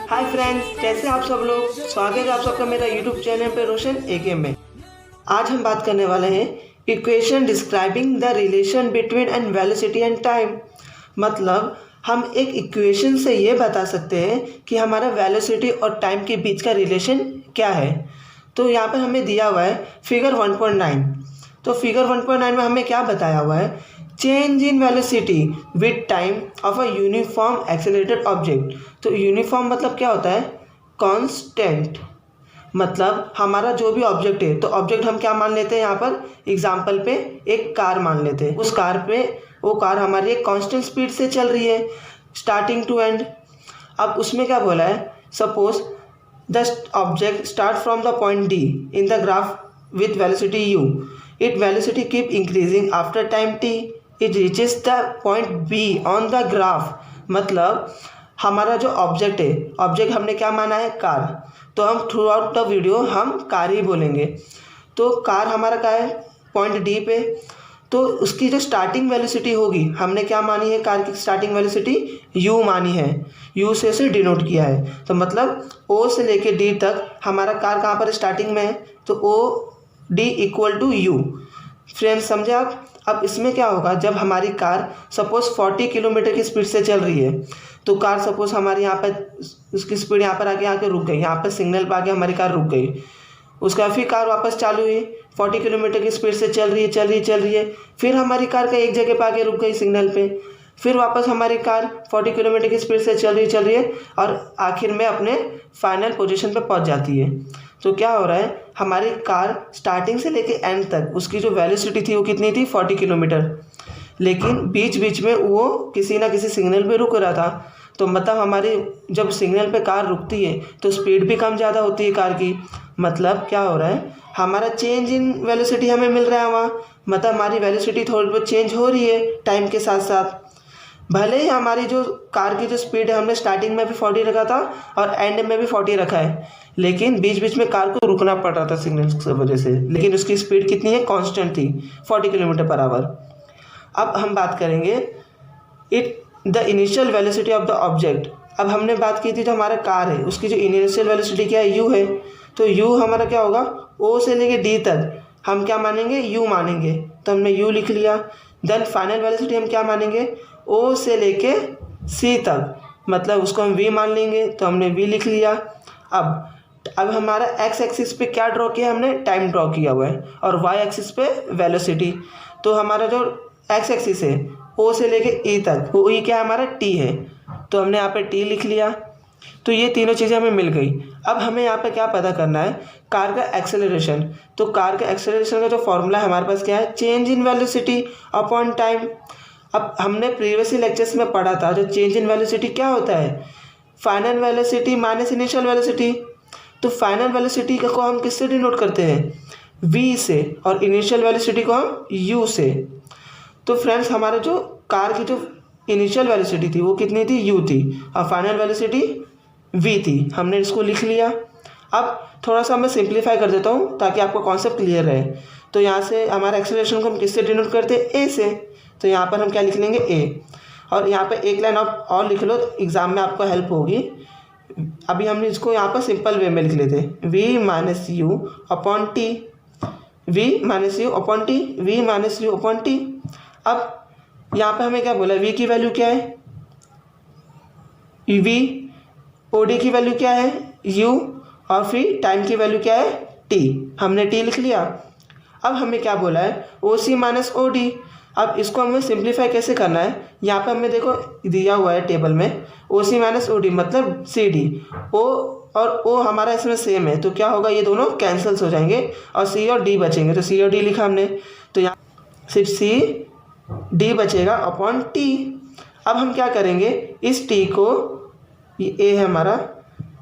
Hi friends, कैसे आप सब लोग। स्वागत है आप सबका मेरा यूट्यूब चैनल पे रोशन एके में। आज हम बात करने वाले हैं equation describing the relation between an velocity and time. मतलब हम एक इक्वेशन से ये बता सकते हैं कि हमारा वेलोसिटी और टाइम के बीच का रिलेशन क्या है। तो यहाँ पर हमें दिया हुआ है फिगर 1.9। तो फिगर 1.9 में हमें क्या बताया हुआ है, change in velocity with time of a uniform accelerated object. तो यूनिफॉर्म मतलब क्या होता है, कांस्टेंट। मतलब हमारा जो भी ऑब्जेक्ट है, तो ऑब्जेक्ट हम क्या मान लेते हैं, यहाँ पर एग्जांपल पे एक कार मान लेते हैं। उस कार पे वो कार हमारी एक कांस्टेंट स्पीड से चल रही है स्टार्टिंग टू एंड। अब उसमें क्या बोला है, suppose the object start from the point D in the graph with velocity u. Its velocity keep increasing after time t. It reaches the point b on the graph. मतलब हमारा जो object है, object हमने क्या माना है, car. तो हम थ्रू आउट द वीडियो हम कार ही बोलेंगे। तो कार हमारा क्या है, पॉइंट डी पे। तो उसकी जो स्टार्टिंग वेलोसिटी होगी, हमने क्या मानी है, कार की स्टार्टिंग वेलोसिटी u मानी है, u से डिनोट किया है। तो मतलब o से लेके d तक हमारा कार कहाँ पर स्टार्टिंग में है, तो o d equal to u. Friends समझे आप। अब इसमें क्या होगा, जब हमारी कार सपोज 40 किलोमीटर की स्पीड से चल रही है, तो कार सपोज हमारी यहाँ पर उसकी स्पीड यहाँ पर आके रुक गई, यहाँ पर सिग्नल पर आके हमारी कार रुक गई। उसके बाद फिर कार वापस चालू हुई, 40 किलोमीटर की स्पीड से चल रही है। फिर हमारी कार का एक जगह पर आके रुक गई सिग्नल पे। फिर वापस हमारी कार 40 किलोमीटर की स्पीड से चल रही है और आखिर में अपने फाइनल पोजीशन पे पहुंच जाती है। तो क्या हो रहा है, हमारी कार स्टार्टिंग से लेके एंड तक उसकी जो वेलोसिटी थी वो कितनी थी, 40 किलोमीटर। लेकिन बीच बीच में वो किसी ना किसी सिग्नल पे रुक रहा था। तो मतलब हमारी जब सिग्नल पे कार रुकती है तो स्पीड भी कम ज़्यादा होती है कार की। मतलब क्या हो रहा है, हमारा चेंज इन वेलोसिटी हमें मिल रहा है वहाँ। मतलब हमारी वेलोसिटी थोड़ी बहुत चेंज हो रही है टाइम के साथ साथ। भले ही हमारी जो कार की जो स्पीड है, हमने स्टार्टिंग में भी 40 रखा था और एंड में भी 40 रखा है, लेकिन बीच बीच में कार को रुकना पड़ रहा था सिग्नल की वजह से। लेकिन उसकी स्पीड कितनी है, कांस्टेंट थी, 40 किलोमीटर पर आवर। अब हम बात करेंगे the initial velocity of the object. अब हमने बात की थी जो हमारा कार है उसकी जो इनिशियल वेलोसिटी क्या है, यू है। तो यू हमारा क्या होगा, ओ से लेके डी तक हम क्या मानेंगे, यू मानेंगे। तो हमने यू लिख लिया। देन फाइनल वेलोसिटी हम क्या मानेंगे, ओ से लेके सी तक, मतलब उसको हम वी मान लेंगे। तो हमने वी लिख लिया। अब हमारा एक्स एक्सिस पे क्या ड्रॉ किया हमने, टाइम ड्रॉ किया हुआ है, और वाई एक्सिस पे वेलोसिटी। तो हमारा जो एक्स एक्सिस है ओ से लेके ई तक, वो ई क्या हमारा टी है। तो हमने यहाँ पे टी लिख लिया। तो ये तीनों चीज़ें हमें मिल गई। अब हमें यहाँ पे क्या पता करना है, कार का एक्सेलरेशन। तो कार का एक्सेलरेशन का जो फॉर्मूला है हमारे पास क्या है, change in velocity upon time. अब हमने प्रीवियसली लेक्चर्स में पढ़ा था जो चेंज इन वेलोसिटी क्या होता है, final velocity minus initial velocity. तो फाइनल वेलोसिटी को हम किससे डिनोट करते हैं, v से, और इनिशियल वेलोसिटी को हम u से। तो फ्रेंड्स हमारा जो कार की जो इनिशियल वेलोसिटी थी वो कितनी थी, u थी, और फाइनल वेलोसिटी v थी। हमने इसको लिख लिया। अब थोड़ा सा मैं सिंप्लीफाई कर देता हूँ ताकि आपको कॉन्सेप्ट क्लियर रहे। तो यहाँ से हमारा एक्सेलरेशन को हम किससे डिनोट करते हैं, a से। तो यहाँ पर हम क्या लिख लेंगे, a। और यहाँ पे एक लाइन और लिख लो, एग्ज़ाम में आपको हेल्प होगी। अभी हमने इसको यहाँ पर सिंपल वे में लिख लेते हैं, v minus you upon T, v minus you upon T, v minus you upon T. अब यहाँ पे हमें क्या बोला, v की वैल्यू क्या है, v, od की वैल्यू क्या है, u, और फिर टाइम की वैल्यू क्या है, t। हमने t लिख लिया। अब हमें क्या बोला है, oc माइनस od। अब इसको हमें सिंप्लीफाई कैसे करना है, यहाँ पे हमें देखो दिया हुआ है टेबल में OC माइनस OD मतलब CD। O और O हमारा इसमें सेम है, तो क्या होगा, ये दोनों कैंसल्स हो जाएंगे और C और D बचेंगे। तो C और D लिखा हमने, तो यहाँ सिर्फ C D बचेगा अपॉन T। अब हम क्या करेंगे, इस T को, ये A है हमारा,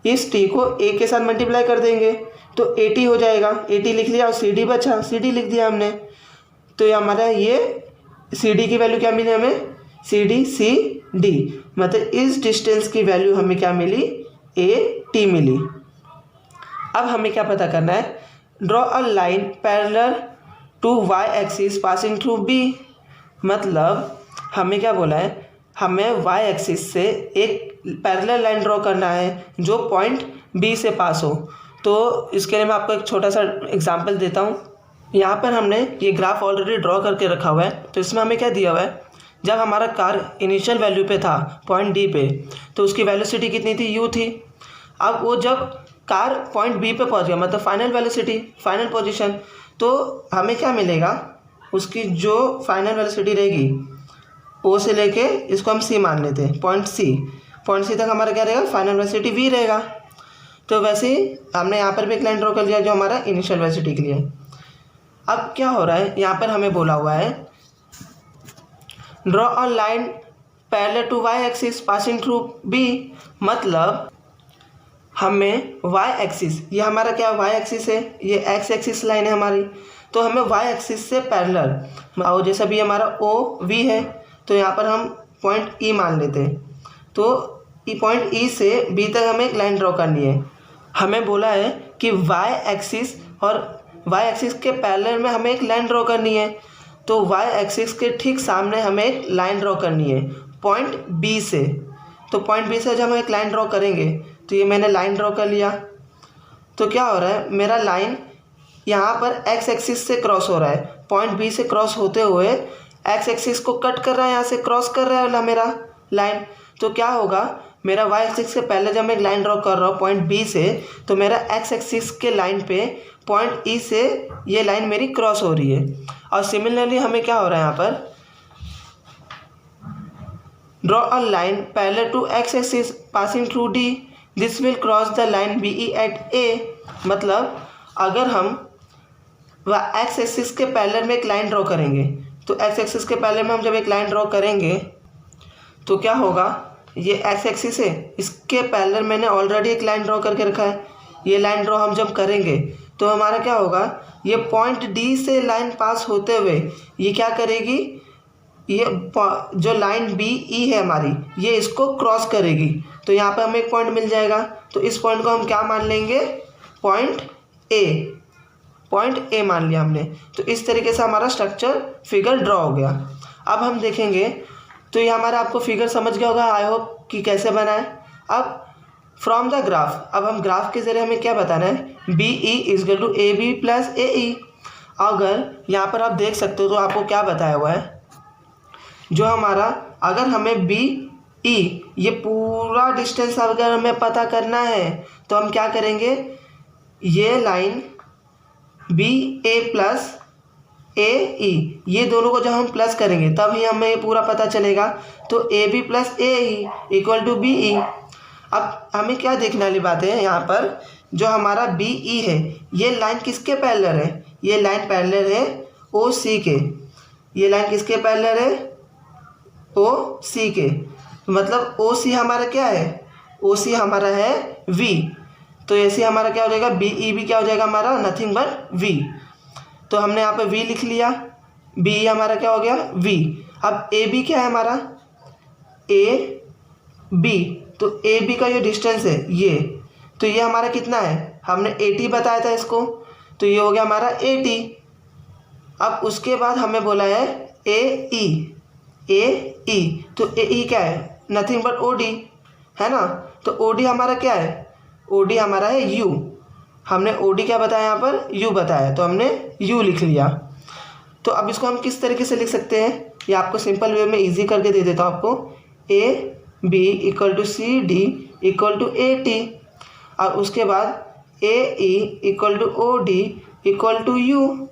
इस T को A के साथ मल्टीप्लाई कर देंगे तो 80 हो जाएगा। 80 लिख लिया और CD बचा, CD लिख दिया हमने। तो ये हमारा ये CD की वैल्यू क्या मिली हमें, CD मतलब इस डिस्टेंस की वैल्यू हमें क्या मिली, AT मिली। अब हमें क्या पता करना है, draw a line parallel to y axis passing through B। मतलब हमें क्या बोला है, हमें वाई एक्सिस से एक पैरेलल लाइन ड्रॉ करना है जो पॉइंट बी से पास हो। तो इसके लिए मैं आपको एक छोटा सा एग्जांपल देता हूँ। यहाँ पर हमने ये ग्राफ ऑलरेडी ड्रॉ करके रखा हुआ है। तो इसमें हमें क्या दिया हुआ है, जब हमारा कार इनिशियल वैल्यू पे था पॉइंट डी पे, तो उसकी वेलोसिटी कितनी थी, यू थी। अब वो जब कार पॉइंट बी पे पहुँच गया, मतलब फाइनल वेलोसिटी, फाइनल पोजीशन, तो हमें क्या मिलेगा, उसकी जो फाइनल वेलोसिटी रहेगी ओ से लेके इसको हम सी मान लेते हैं, पॉइंट सी तक हमारा क्या रहेगा, फाइनल वेलोसिटी वी रहेगा। तो वैसे ही हमने यहाँ पर भी एक लाइन ड्रॉ कर लिया जो हमारा इनिशियल वेलोसिटी के लिए है। अब क्या हो रहा है, यहाँ पर हमें बोला हुआ है draw a line parallel to Y axis passing through B, मतलब हमें वाई एक्सिस, ये हमारा क्या वाई एक्सिस है, ये एक्स एक्सिस लाइन है हमारी, तो हमें वाई एक्सिस से पैरेलल, और जैसा भी हमारा ओ वी है, तो यहाँ पर हम पॉइंट ई मान लेते हैं। तो पॉइंट ई से बी तक हमें एक लाइन ड्रॉ करनी है। हमें बोला है कि वाई एक्सिस और वाई एक्सिस के पैरेलल में हमें एक लाइन ड्रॉ करनी है। तो वाई एक्सिस के ठीक सामने हमें एक लाइन ड्रॉ करनी है पॉइंट बी से। तो पॉइंट बी से जब हम एक लाइन ड्रॉ करेंगे, तो ये मैंने लाइन ड्रॉ कर लिया। तो क्या हो रहा है, मेरा लाइन यहाँ पर एक्स एक्सिस से क्रॉस हो रहा है, पॉइंट बी से क्रॉस होते हुए एक्स एक्सिस को कट कर रहा है, यहाँ से क्रॉस कर रहा है मेरा लाइन। तो क्या होगा, मेरा वाई एक्सिस से पहले जब मैं एक लाइन ड्रॉ कर रहा हूँ पॉइंट बी से, तो मेरा एक्स एक्सिस के लाइन पे पॉइंट ई से ये लाइन मेरी क्रॉस हो रही है। और सिमिलरली हमें क्या हो रहा है, यहाँ पर draw a line parallel to X axis passing through D, this will cross the line B E at A. मतलब अगर हम एक्स एक्सिस के पैरेलल में एक लाइन ड्रॉ करेंगे, तो एक्स एक्सिस के पैरेलल में हम जब एक लाइन ड्रॉ करेंगे तो क्या होगा, ये एक्स एक्सिस है, इसके पैरेलल मैंने ऑलरेडी एक लाइन ड्रॉ करके रखा है। ये लाइन ड्रॉ हम जब करेंगे तो हमारा क्या होगा, ये पॉइंट डी से लाइन पास होते हुए ये क्या करेगी, ये जो लाइन बी ई है हमारी, ये इसको क्रॉस करेगी। तो यहाँ पे हमें एक पॉइंट मिल जाएगा। तो इस पॉइंट को हम क्या मान लेंगे, पॉइंट ए मान लिया हमने। तो इस तरीके से हमारा स्ट्रक्चर फिगर ड्रॉ हो गया। अब हम देखेंगे, तो ये हमारा आपको फिगर समझ गया होगा आई होप कि कैसे बना है। अब फ्रॉम द ग्राफ, अब हम ग्राफ के ज़रिए हमें क्या बताना है, B E is equal to A B plus A E. अगर यहाँ पर आप देख सकते हो तो आपको क्या बताया हुआ है, जो हमारा अगर हमें बी ई ये पूरा डिस्टेंस अगर हमें पता करना है, तो हम क्या करेंगे, ये line B A plus A ई, ये दोनों को जब हम प्लस करेंगे तब ही हमें ये पूरा पता चलेगा। तो A B plus A E equal to B E. अब हमें क्या देखने वाली बात है, यहाँ पर जो हमारा बी ई है, ये लाइन किसके पैरेलल है, ये लाइन पैरेलल है ओ सी के। ये लाइन किसके पैरेलल है, ओ सी के। मतलब ओ सी हमारा क्या है, ओ सी हमारा है वी। तो ऐसे हमारा क्या हो जाएगा, बी ई भी क्या हो जाएगा हमारा, नथिंग बट वी। तो हमने यहाँ पे v लिख लिया, बी ई हमारा क्या हो गया v। अब ए बी क्या है हमारा, ए बी, तो ए बी का ये डिस्टेंस है ये, तो ये हमारा कितना है, हमने 80 बताया था इसको, तो ये हो गया हमारा 80। अब उसके बाद हमें बोला है ए ई, तो ए ई क्या है, नथिंग बट ओ डी है ना। तो ओ डी हमारा क्या है, ओ डी हमारा है यू। हमने ओ डी क्या बताया यहाँ पर, यू बताया, तो हमने यू लिख लिया। तो अब इसको हम किस तरीके से लिख सकते हैं, ये आपको सिंपल वे में इजी करके दे देता हूँ आपको। A B equal to C D equal to A T, और उसके बाद A E equal to O D equal to U,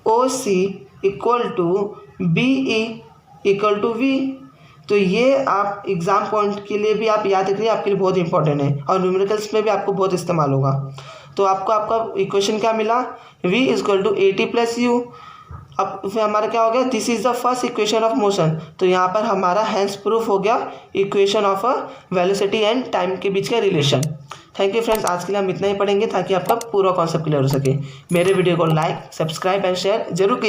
O C equal to B E equal to V. तो ये आप एग्ज़ाम पॉइंट के लिए भी आप याद रखिए, आपके लिए बहुत इंपॉर्टेंट है और न्यूमेरिकल्स में भी आपको बहुत इस्तेमाल होगा। तो आपको आपका इक्वेशन क्या मिला, v equal to A t plus u. अब फिर हमारा क्या हो गया, this is the first equation of motion. तो यहाँ पर हमारा हैंस प्रूफ हो गया equation of a velocity and time के बीच का रिलेशन। थैंक यू फ्रेंड्स, आज के लिए हम इतना ही पढ़ेंगे ताकि आपका पूरा कॉन्सेप्ट क्लियर हो सके। मेरे वीडियो को लाइक, सब्सक्राइब एंड शेयर जरूर कीजिए।